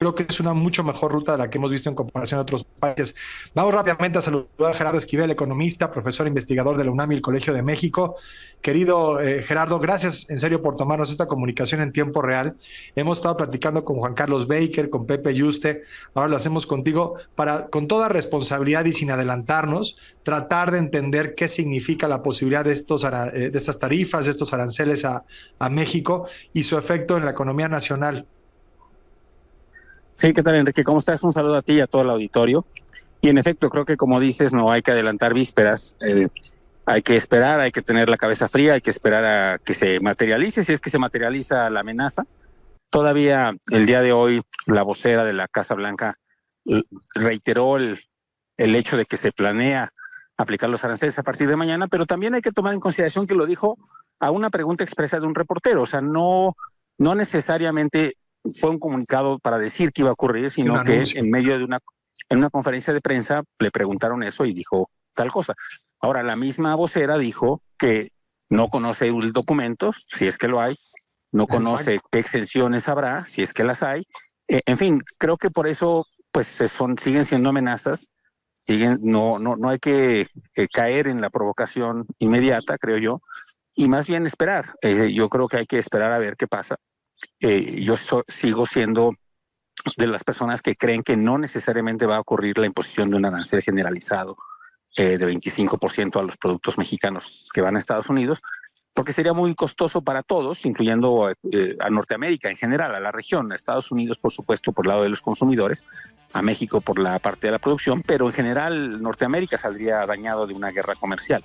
creo que es una mucho mejor ruta de la que hemos visto en comparación a otros países. Vamos rápidamente a saludar a Gerardo Esquivel, economista, profesor investigador de la UNAM y el Colegio de México. Querido Gerardo, gracias en serio por tomarnos esta comunicación en tiempo real. Hemos estado platicando con Juan Carlos Baker, con Pepe Yuste, ahora lo hacemos contigo para, con toda responsabilidad y sin adelantarnos, tratar de entender qué significa la posibilidad de, de estas tarifas, de estos aranceles a México y su efecto en la economía nacional. Sí, ¿qué tal, Enrique? ¿Cómo estás? Un saludo a ti y a todo el auditorio. Y en efecto, creo que como dices, no hay que adelantar vísperas. Hay que esperar, hay que tener la cabeza fría, hay que esperar a que se materialice, si es que se materializa la amenaza. Todavía el día de hoy, la vocera de la Casa Blanca reiteró el hecho de que se planea aplicar los aranceles a partir de mañana, pero también hay que tomar en consideración que lo dijo a una pregunta expresa de un reportero. O sea, no necesariamente fue un comunicado para decir que iba a ocurrir, Un sino que anuncio. en medio de en una conferencia de prensa le preguntaron eso y dijo tal cosa. Ahora, la misma vocera dijo que no conoce el documento, si es que lo hay, no conoce Exacto. qué exenciones habrá, si es que las hay. En fin, creo que por eso pues siguen siendo amenazas, no hay que caer en la provocación inmediata, creo yo, y más bien esperar. Yo creo que hay que esperar a ver qué pasa. Sigo siendo de las personas que creen que no necesariamente va a ocurrir la imposición de un arancel generalizado de 25% a los productos mexicanos que van a Estados Unidos, porque sería muy costoso para todos, incluyendo a Norteamérica en general, a la región, a Estados Unidos, por supuesto, por el lado de los consumidores, a México por la parte de la producción, pero en general Norteamérica saldría dañado de una guerra comercial.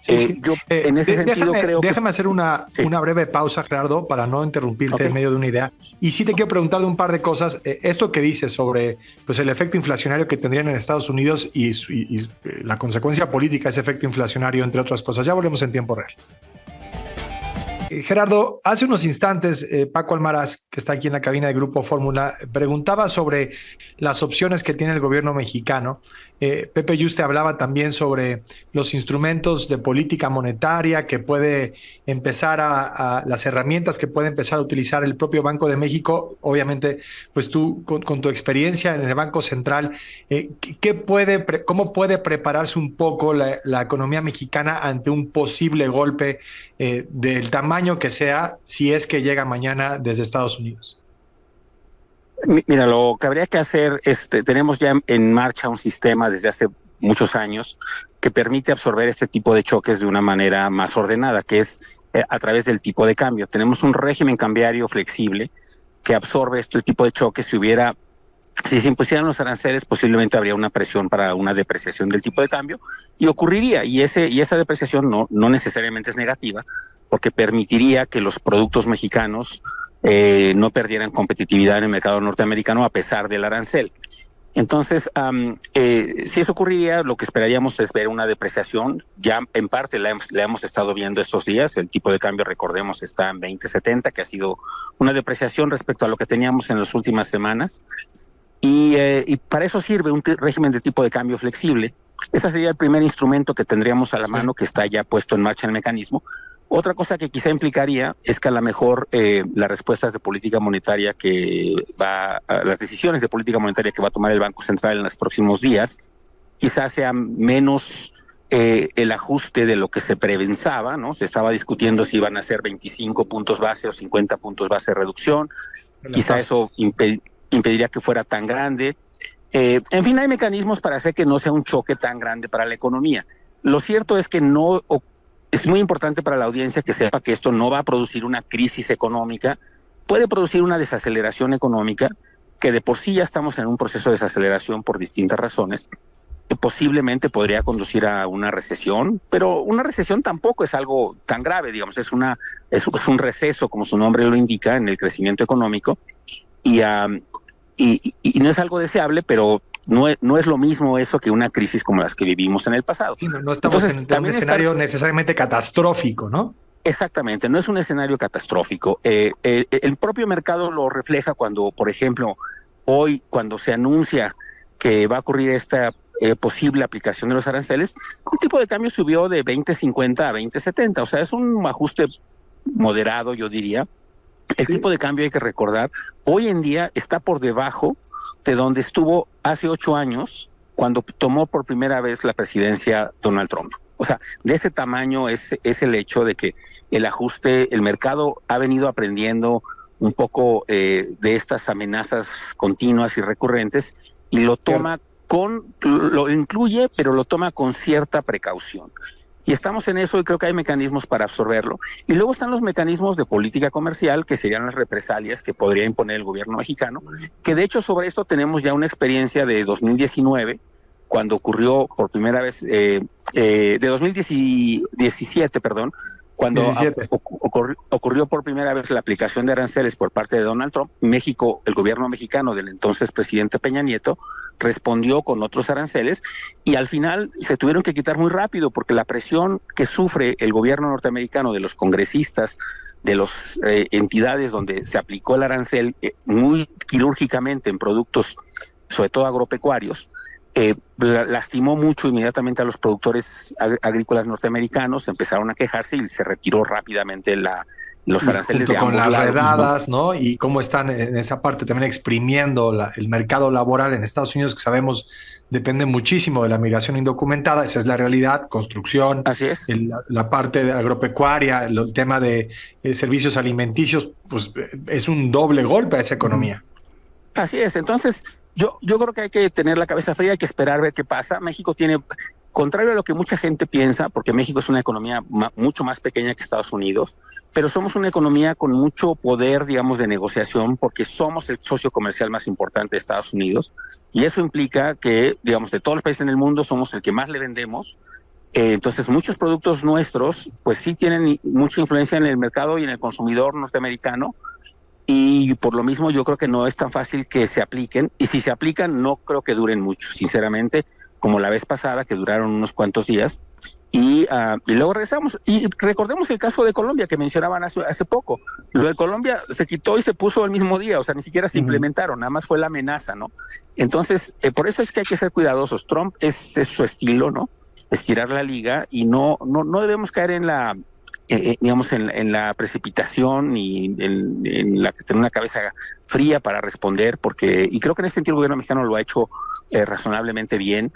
Sí, sí. Yo en ese sentido creo que Déjame hacer sí, una breve pausa, Gerardo, para no interrumpirte ok. en medio de una idea. Y sí te quiero preguntar de un par de cosas. Esto que dices sobre pues, el efecto inflacionario que tendrían en Estados Unidos y la consecuencia política de ese efecto inflacionario, entre otras cosas. Ya volvemos en tiempo real. Gerardo, hace unos instantes, Paco Almaraz, que está aquí en la cabina de Grupo Fórmula, preguntaba sobre las opciones que tiene el gobierno mexicano. Pepe Yuste hablaba también sobre los instrumentos de política monetaria que puede empezar las herramientas que puede empezar a utilizar el propio Banco de México. Obviamente, pues tú con tu experiencia en el Banco Central, ¿cómo puede prepararse un poco la economía mexicana ante un posible golpe del tamaño que sea, si es que llega mañana desde Estados Unidos? Mira, lo que habría que hacer, tenemos ya en marcha un sistema desde hace muchos años que permite absorber este tipo de choques de una manera más ordenada, que es a través del tipo de cambio. Tenemos un régimen cambiario flexible que absorbe este tipo de choques. Si se impusieran los aranceles, posiblemente habría una presión para una depreciación del tipo de cambio y ocurriría, y esa depreciación no necesariamente es negativa, porque permitiría que los productos mexicanos no perdieran competitividad en el mercado norteamericano a pesar del arancel. Entonces, si eso ocurriría, lo que esperaríamos es ver una depreciación. Ya en parte la hemos estado viendo estos días. El tipo de cambio, recordemos, está en 20.70, que ha sido una depreciación respecto a lo que teníamos en las últimas semanas. Y para eso sirve un régimen de tipo de cambio flexible. Ese sería el primer instrumento que tendríamos a la Sí. mano, que está ya puesto en marcha el mecanismo. Otra cosa que quizá implicaría es que a lo mejor las respuestas de política monetaria las decisiones de política monetaria que va a tomar el Banco Central en los próximos días, quizás sea menos el ajuste de lo que se prevensaba, ¿no? Se estaba discutiendo si iban a ser 25 puntos base o 50 puntos base de reducción. De las Quizá tasas. eso impediría que fuera tan grande. En fin, hay mecanismos para hacer que no sea un choque tan grande para la economía. Lo cierto es que es muy importante para la audiencia que sepa que esto no va a producir una crisis económica, puede producir una desaceleración económica, que de por sí ya estamos en un proceso de desaceleración por distintas razones, que posiblemente podría conducir a una recesión, pero una recesión tampoco es algo tan grave, digamos, es un receso, como su nombre lo indica, en el crecimiento económico, y, um, y no es algo deseable, pero no es lo mismo eso que una crisis como las que vivimos en el pasado. Sí, no estamos Entonces, en un también estar. escenario necesariamente catastrófico, ¿no? Exactamente, no es un escenario catastrófico. El propio mercado lo refleja cuando, por ejemplo, hoy, cuando se anuncia que va a ocurrir esta posible aplicación de los aranceles, el tipo de cambio subió de 20.50 a 20.70. O sea, es un ajuste moderado, yo diría, El tipo de cambio, hay que recordar, hoy en día está por debajo de donde estuvo hace 8 años, cuando tomó por primera vez la presidencia Donald Trump. O sea, de ese tamaño es el hecho de que el ajuste, el mercado ha venido aprendiendo un poco de estas amenazas continuas y recurrentes, y lo toma lo incluye, pero lo toma con cierta precaución. Y estamos en eso, y creo que hay mecanismos para absorberlo. Y luego están los mecanismos de política comercial, que serían las represalias que podría imponer el gobierno mexicano, que de hecho sobre esto tenemos ya una experiencia de 2019, cuando ocurrió por primera vez, de 2017, perdón, cuando ocurrió por primera vez la aplicación de aranceles por parte de Donald Trump. México, el gobierno mexicano del entonces presidente Peña Nieto, respondió con otros aranceles, y al final se tuvieron que quitar muy rápido, porque la presión que sufre el gobierno norteamericano de los congresistas, de las entidades donde se aplicó el arancel muy quirúrgicamente en productos, sobre todo agropecuarios, lastimó mucho inmediatamente a los productores agrícolas norteamericanos. Empezaron a quejarse y se retiró rápidamente los aranceles junto de con ambos las lados, redadas, ¿no? Y cómo están en esa parte también exprimiendo el mercado laboral en Estados Unidos, que sabemos depende muchísimo de la migración indocumentada. Esa es la realidad. Construcción, Así es. la parte de agropecuaria, el tema de servicios alimenticios, pues es un doble golpe a esa economía. Así es. Entonces, yo creo que hay que tener la cabeza fría, hay que esperar a ver qué pasa. México tiene, contrario a lo que mucha gente piensa, porque México es una economía mucho más pequeña que Estados Unidos, pero somos una economía con mucho poder, digamos, de negociación, porque somos el socio comercial más importante de Estados Unidos, y eso implica que, digamos, de todos los países en el mundo somos el que más le vendemos. Entonces, muchos productos nuestros, pues sí tienen mucha influencia en el mercado y en el consumidor norteamericano, y por lo mismo yo creo que no es tan fácil que se apliquen, y si se aplican no creo que duren mucho, sinceramente, como la vez pasada, que duraron unos cuantos días, y luego regresamos. Y recordemos el caso de Colombia, que mencionaban hace poco. Lo de Colombia se quitó y se puso el mismo día, o sea, ni siquiera se implementaron, nada más fue la amenaza, ¿no? Entonces, por eso es que hay que ser cuidadosos. Trump es su estilo, ¿no? Estirar la liga, y no debemos caer en la... digamos, en la precipitación, y en la que tener una cabeza fría para responder, porque, y creo que en ese sentido el gobierno mexicano lo ha hecho razonablemente bien,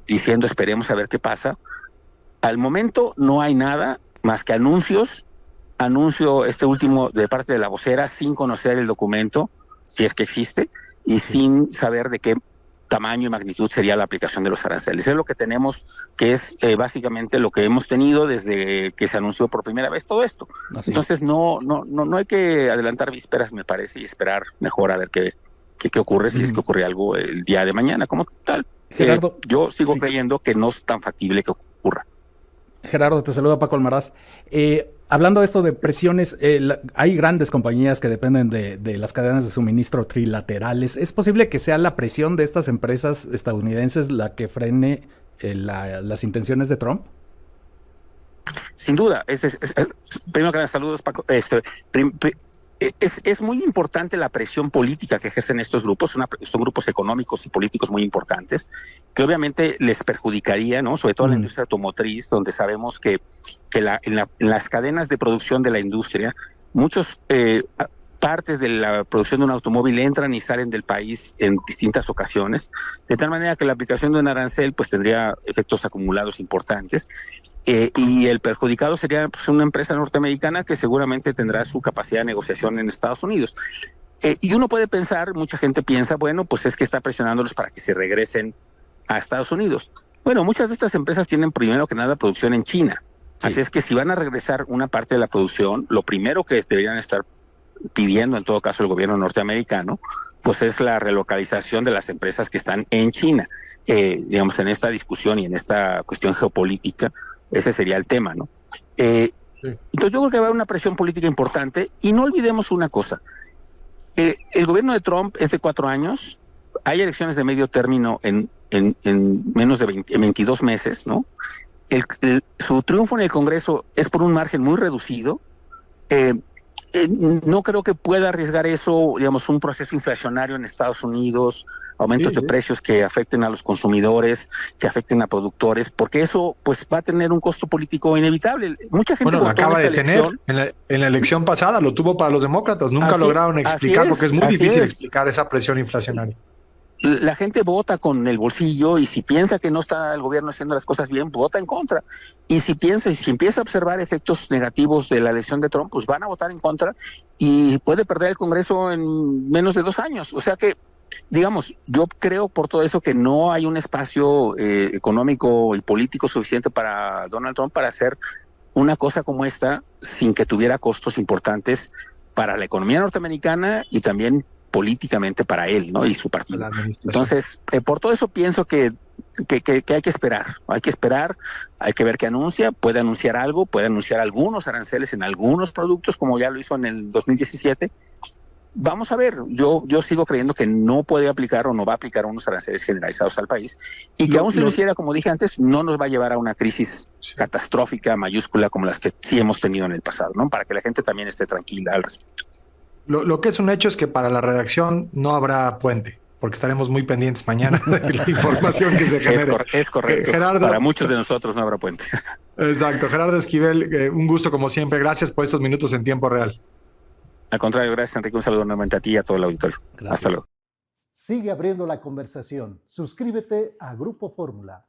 diciendo esperemos a ver qué pasa. Al momento no hay nada más que anuncio este último de parte de la vocera, sin conocer el documento, si es que existe, y sin saber de qué tamaño y magnitud sería la aplicación de los aranceles. Es lo que tenemos, que es básicamente lo que hemos tenido desde que se anunció por primera vez todo esto. Así. Entonces no hay que adelantar vísperas, me parece, y esperar mejor a ver qué ocurre, si es que ocurre algo el día de mañana como tal. Gerardo, yo sigo creyendo que no es tan factible que ocurra. Gerardo, te saluda Paco Almaraz. Hablando de esto de presiones, hay grandes compañías que dependen de las cadenas de suministro trilaterales. ¿Es posible que sea la presión de estas empresas estadounidenses la que frene las intenciones de Trump? Sin duda. Primero que nada, saludos, Paco. Es muy importante la presión política que ejercen estos grupos. Son grupos económicos y políticos muy importantes, que obviamente les perjudicaría, ¿no? Sobre todo en la industria automotriz, donde sabemos que en las cadenas de producción de la industria, muchos partes de la producción de un automóvil entran y salen del país en distintas ocasiones, de tal manera que la aplicación de un arancel pues tendría efectos acumulados importantes, y el perjudicado sería pues una empresa norteamericana que seguramente tendrá su capacidad de negociación en Estados Unidos. Y uno puede pensar, mucha gente piensa, bueno, pues es que está presionándolos para que se regresen a Estados Unidos. Bueno, muchas de estas empresas tienen primero que nada producción en China. Sí. Así es que si van a regresar una parte de la producción, lo primero que deberían estar pidiendo en todo caso el gobierno norteamericano, pues es la relocalización de las empresas que están en China. Digamos, en esta discusión y en esta cuestión geopolítica, ese sería el tema, ¿no? Sí. Entonces yo creo que va a haber una presión política importante, y no olvidemos una cosa. El gobierno de Trump es de 4 años, hay elecciones de medio término en menos de 22 meses, ¿no? Su triunfo en el Congreso es por un margen muy reducido. No creo que pueda arriesgar eso, digamos, un proceso inflacionario en Estados Unidos, aumentos de precios que afecten a los consumidores, que afecten a productores, porque eso pues va a tener un costo político inevitable. Mucha gente Bueno, lo votó acaba de en esta tener elección. en la elección pasada, lo tuvo para los demócratas. Nunca lograron explicar, porque es muy difícil explicar esa presión inflacionaria. La gente vota con el bolsillo y si piensa que no está el gobierno haciendo las cosas bien, vota en contra. Y si empieza a observar efectos negativos de la elección de Trump, pues van a votar en contra y puede perder el Congreso en menos de 2 años. O sea que, digamos, yo creo por todo eso que no hay un espacio económico y político suficiente para Donald Trump para hacer una cosa como esta sin que tuviera costos importantes para la economía norteamericana y también políticamente para él, ¿no? Y su partido. Entonces, por todo eso pienso que hay que esperar. Hay que esperar, hay que ver qué anuncia. Puede anunciar algo, puede anunciar algunos aranceles en algunos productos, como ya lo hizo en el 2017. Vamos a ver, yo sigo creyendo que no puede aplicar o no va a aplicar unos aranceles generalizados al país y que aún si lo hiciera, como dije antes, no nos va a llevar a una crisis catastrófica, mayúscula, como las que sí hemos tenido en el pasado, ¿no? Para que la gente también esté tranquila al respecto. Lo que es un hecho es que para la redacción no habrá puente, porque estaremos muy pendientes mañana de la información que se genere. Es correcto. Gerardo, para muchos de nosotros no habrá puente. Exacto. Gerardo Esquivel, un gusto como siempre. Gracias por estos minutos en tiempo real. Al contrario, gracias, Enrique. Un saludo nuevamente a ti y a todo el auditorio. Gracias. Hasta luego. Sigue abriendo la conversación. Suscríbete a Grupo Fórmula.